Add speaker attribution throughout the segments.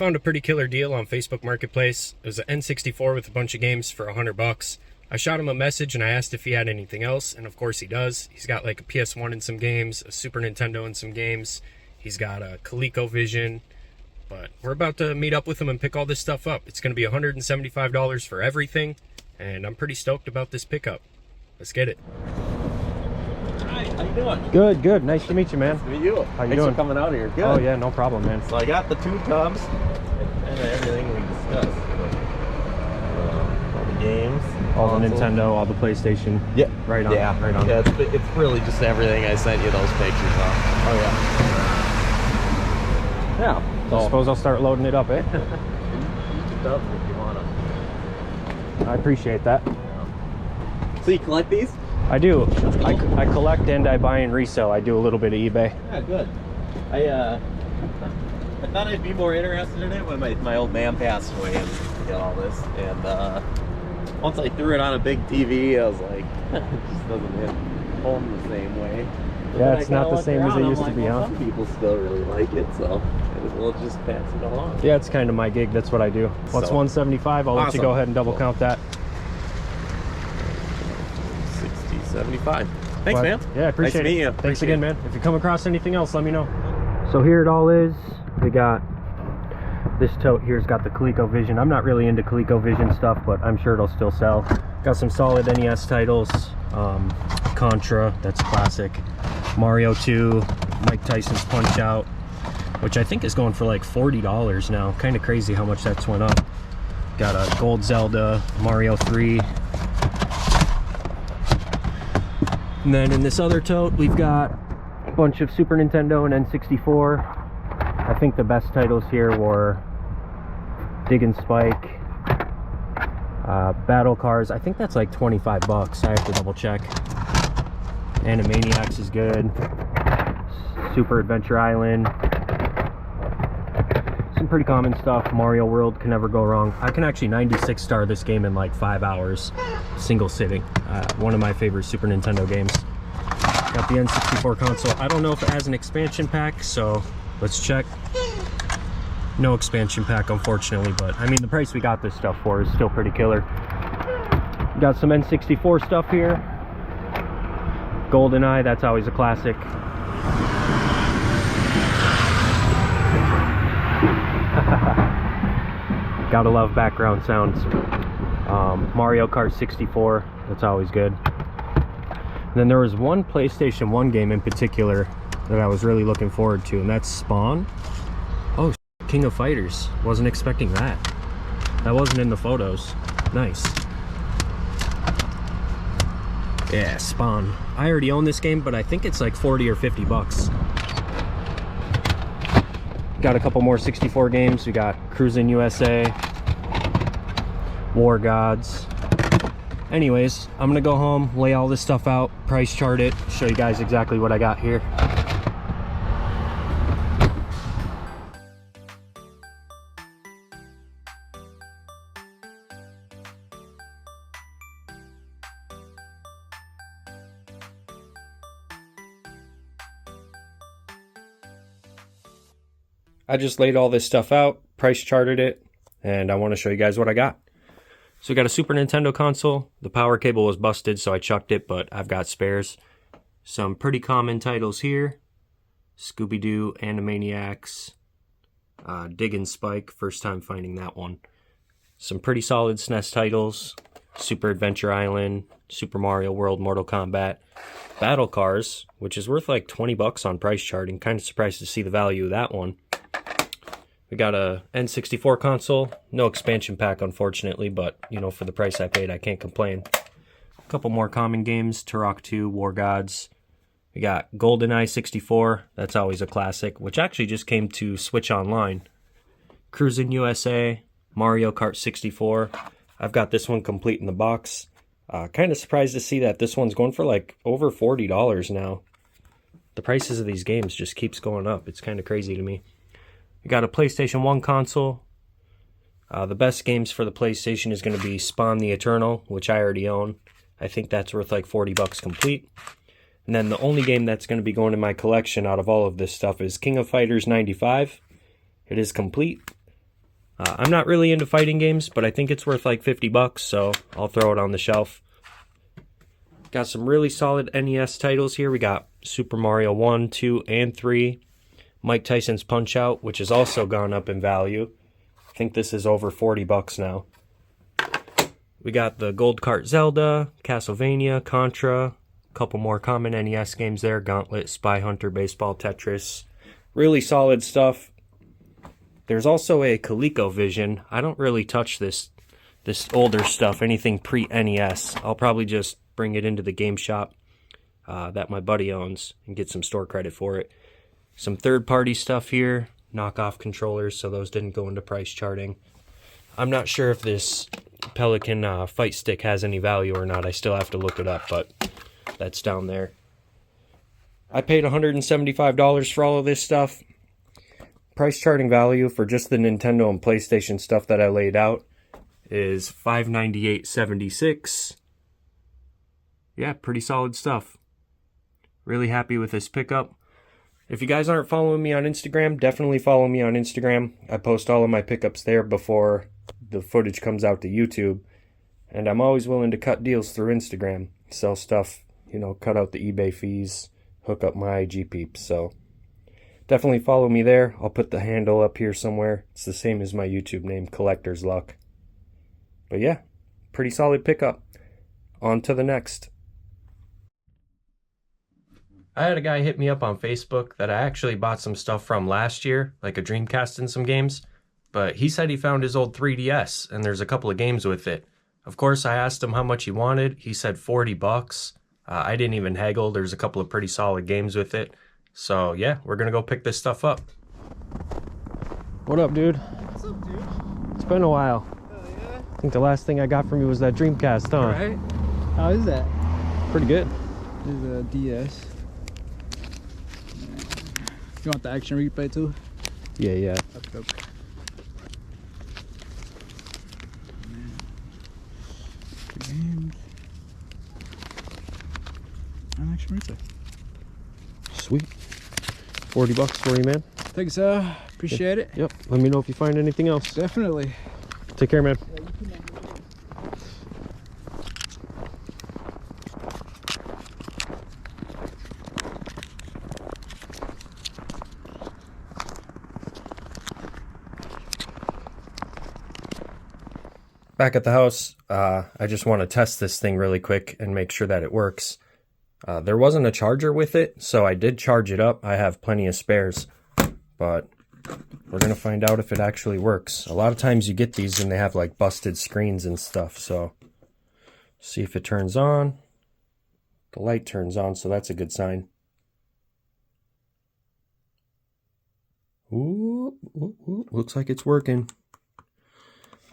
Speaker 1: found a pretty killer deal on Facebook Marketplace. It was an N64 with a bunch of games for $100. I shot him a message and I asked if he had anything else, and of course he does. He's got like a PS1 and some games, a Super Nintendo and some games. He's got a ColecoVision, but we're about to meet up with him and pick all this stuff up. It's going to be $175 for everything, and I'm pretty stoked about this pickup. Let's get it.
Speaker 2: Hi, how you doing?
Speaker 1: Good, good. Nice to meet you, man.
Speaker 2: Nice to meet you.
Speaker 1: How you
Speaker 2: Thanks
Speaker 1: doing?
Speaker 2: for coming out here. Good.
Speaker 1: Oh yeah, no problem, man.
Speaker 2: So I got the two tubs and everything we discussed. All the games.
Speaker 1: All the
Speaker 2: console.
Speaker 1: Nintendo, all the PlayStation.
Speaker 2: Yeah.
Speaker 1: Right on.
Speaker 2: Yeah.
Speaker 1: Right on.
Speaker 2: Yeah, it's really just everything I sent you those pictures of.
Speaker 1: Oh yeah.
Speaker 2: Yeah.
Speaker 1: So I suppose I'll start loading it up, eh?
Speaker 2: You can dump if you want them.
Speaker 1: I appreciate that.
Speaker 2: So you collect these?
Speaker 1: I do.
Speaker 2: Cool.
Speaker 1: I collect and I buy and resell. I do a little bit of eBay.
Speaker 2: Yeah, good. I thought I'd be more interested in it when my old man passed away and got all this. And once I threw it on a big TV, I was like, it just doesn't hit home the same way. But
Speaker 1: Yeah,
Speaker 2: then
Speaker 1: it's
Speaker 2: I
Speaker 1: not
Speaker 2: kinda
Speaker 1: the same
Speaker 2: looked
Speaker 1: as it
Speaker 2: around,
Speaker 1: used
Speaker 2: I'm
Speaker 1: to be,
Speaker 2: like,
Speaker 1: huh?
Speaker 2: well, some people still really like it, so we'll just pass it along.
Speaker 1: Yeah, it's kind of my gig. That's what I do. What's
Speaker 2: So,
Speaker 1: 175? I'll let you
Speaker 2: awesome.
Speaker 1: go ahead and double
Speaker 2: Cool.
Speaker 1: count that.
Speaker 2: 60, 75. Thanks,
Speaker 1: But,
Speaker 2: man.
Speaker 1: Yeah, I appreciate
Speaker 2: nice to meet
Speaker 1: it.
Speaker 2: you.
Speaker 1: Thanks again, man. If you come across anything else, let me know. So here it all is. We got this tote here's got the ColecoVision. I'm not really into ColecoVision stuff, but I'm sure it'll still sell. Got some solid NES titles. Contra, that's classic. Mario 2, Mike Tyson's Punch Out, which I think is going for like $40 now. Kind of crazy how much that's went up. Got a Gold Zelda, Mario 3. And then in this other tote, we've got a bunch of Super Nintendo and N64. I think the best titles here were Dig and Spike, Battle Cars. I think that's like 25 bucks. I have to double check. Animaniacs is good. Super Adventure Island. Some pretty common stuff. Mario World can never go wrong. I can actually 96 star this game in like 5 hours, single sitting. One of my favorite Super Nintendo games. Got the N64 console. I don't know if it has an expansion pack, so let's check. No expansion pack, unfortunately, but I mean, the price we got this stuff for is still pretty killer. Got some N64 stuff here. GoldenEye, that's always a classic. Gotta love background sounds. Mario Kart 64, that's always good. And then there was one PlayStation 1 game in particular that I was really looking forward to, and that's Spawn. Oh, King of Fighters. Wasn't expecting that. That wasn't in the photos. Nice. Yeah, Spawn. I already own this game, but I think it's like 40 or 50 bucks. Got a couple more 64 games. We got Cruisin' USA, War Gods. Anyways, I'm gonna go home, lay all this stuff out, price chart it, show you guys exactly what I got here. I just laid all this stuff out, price charted it, and I want to show you guys what I got. So we got a Super Nintendo console. The power cable was busted, so I chucked it, but I've got spares. Some pretty common titles here. Scooby-Doo, Animaniacs, Dig and Spike, first time finding that one. Some pretty solid SNES titles. Super Adventure Island, Super Mario World, Mortal Kombat. Battle Cars, which is worth like 20 bucks on price charting. Kind of surprised to see the value of that one. We got a N64 console, no expansion pack unfortunately, but you know, for the price I paid, I can't complain. A couple more common games, Turok 2, War Gods. We got GoldenEye 64, that's always a classic, which actually just came to Switch Online. Cruisin' USA, Mario Kart 64. I've got this one complete in the box. Kind of surprised to see that this one's going for like over $40 now. The prices of these games just keeps going up. It's kind of crazy to me. We got a PlayStation 1 console. The best games for the PlayStation is going to be Spawn the Eternal, which I already own. I think that's worth like 40 bucks complete. And then the only game that's going to be going in my collection out of all of this stuff is King of Fighters 95. It is complete. I'm not really into fighting games, but I think it's worth like 50 bucks, so I'll throw it on the shelf. Got some really solid NES titles here. We got Super Mario 1, 2, and 3. Mike Tyson's Punch-Out, which has also gone up in value. I think this is over 40 bucks now. We got the Gold Cart Zelda, Castlevania, Contra, a couple more common NES games there, Gauntlet, Spy Hunter, Baseball, Tetris. Really solid stuff. There's also a ColecoVision. I don't really touch this older stuff, anything pre-NES. I'll probably just bring it into the game shop that my buddy owns and get some store credit for it. Some third-party stuff here, knockoff controllers, so those didn't go into price charting. I'm not sure if this Pelican fight stick has any value or not. I still have to look it up, but that's down there. I paid $175 for all of this stuff. Price charting value for just the Nintendo and PlayStation stuff that I laid out is $598.76. Yeah, pretty solid stuff. Really happy with this pickup. If you guys aren't following me on Instagram, definitely follow me on Instagram. I post all of my pickups there before the footage comes out to YouTube. And I'm always willing to cut deals through Instagram. Sell stuff, cut out the eBay fees, hook up my IG peeps. So definitely follow me there. I'll put the handle up here somewhere. It's the same as my YouTube name, Collector's Luck. But yeah, pretty solid pickup. On to the next. I had a guy hit me up on Facebook that I actually bought some stuff from last year, like a Dreamcast and some games, but he said he found his old 3DS and there's a couple of games with it. Of course, I asked him how much he wanted. He said 40 bucks. I didn't even haggle. There's a couple of pretty solid games with it. So yeah, we're gonna go pick this stuff up. What up, dude?
Speaker 3: What's up, dude?
Speaker 1: It's been a while.
Speaker 3: Oh, yeah?
Speaker 1: I think the last thing I got from you was that Dreamcast, huh?
Speaker 3: Right? How is that?
Speaker 1: Pretty good.
Speaker 3: This is a DS. You want the action replay too?
Speaker 1: Yeah.
Speaker 3: Okay. Games. And action replay.
Speaker 1: Sweet. 40 bucks for you, man.
Speaker 3: Thanks, appreciate it.
Speaker 1: Yep. Let me know if you find anything else.
Speaker 3: Definitely.
Speaker 1: Take care, man. Back at the house, I just want to test this thing really quick and make sure that it works. There wasn't a charger with it, so I did charge it up. I have plenty of spares, but we're going to find out if it actually works. A lot of times you get these and they have like busted screens and stuff, so see if it turns on. The light turns on, so that's a good sign. Ooh, looks like it's working.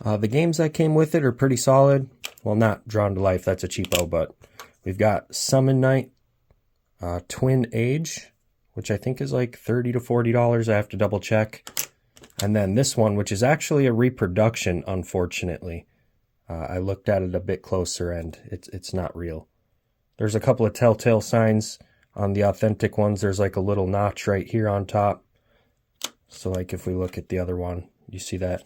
Speaker 1: The games that came with it are pretty solid. Well, not Drawn to Life, that's a cheapo, but we've got Summon Night, Twin Age, which I think is like $30 to $40. I have to double check. And then this one, which is actually a reproduction, unfortunately. I looked at it a bit closer and it's not real. There's a couple of telltale signs on the authentic ones. There's like a little notch right here on top. So like if we look at the other one, you see that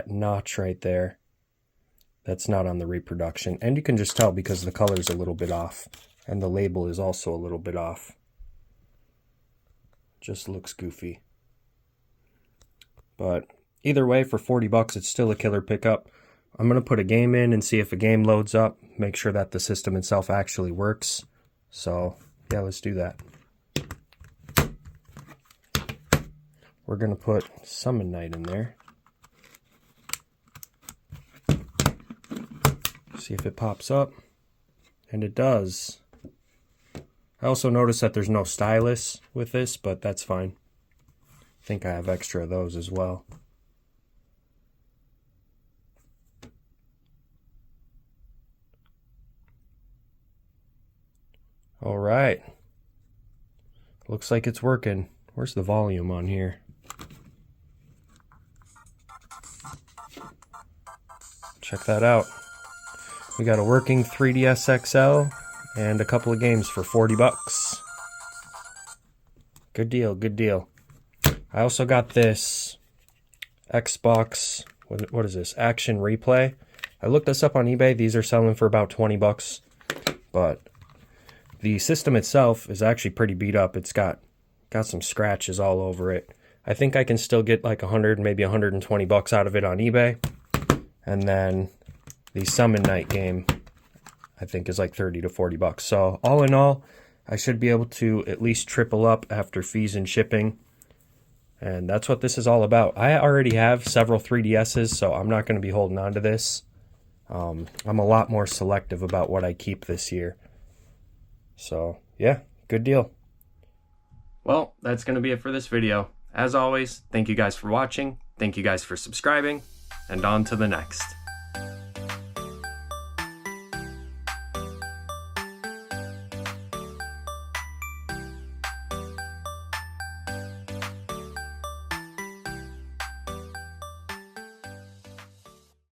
Speaker 1: notch right there. That's not on the reproduction. And you can just tell because the color's a little bit off. And the label is also a little bit off. Just looks goofy. But either way, for 40 bucks, it's still a killer pickup. I'm going to put a game in and see if a game loads up. Make sure that the system itself actually works. So, yeah, let's do that. We're going to put Summon Night in there. See if it pops up. And it does. I also noticed that there's no stylus with this, but that's fine. I think I have extra of those as well. All right. Looks like it's working. Where's the volume on here? Check that out. We got a working 3DS XL and a couple of games for 40 bucks. Good deal, good deal. I also got this Xbox, what is this? Action Replay. I looked this up on eBay. These are selling for about 20 bucks. But the system itself is actually pretty beat up. It's got some scratches all over it. I think I can still get like 100, maybe 120 bucks out of it on eBay. And then the Summon Night game, I think, is like 30 to 40 bucks. So all in all, I should be able to at least triple up after fees and shipping. And that's what this is all about. I already have several 3DSs, so I'm not going to be holding on to this. I'm a lot more selective about what I keep this year. So, yeah, good deal. Well, that's going to be it for this video. As always, thank you guys for watching. Thank you guys for subscribing. And on to the next.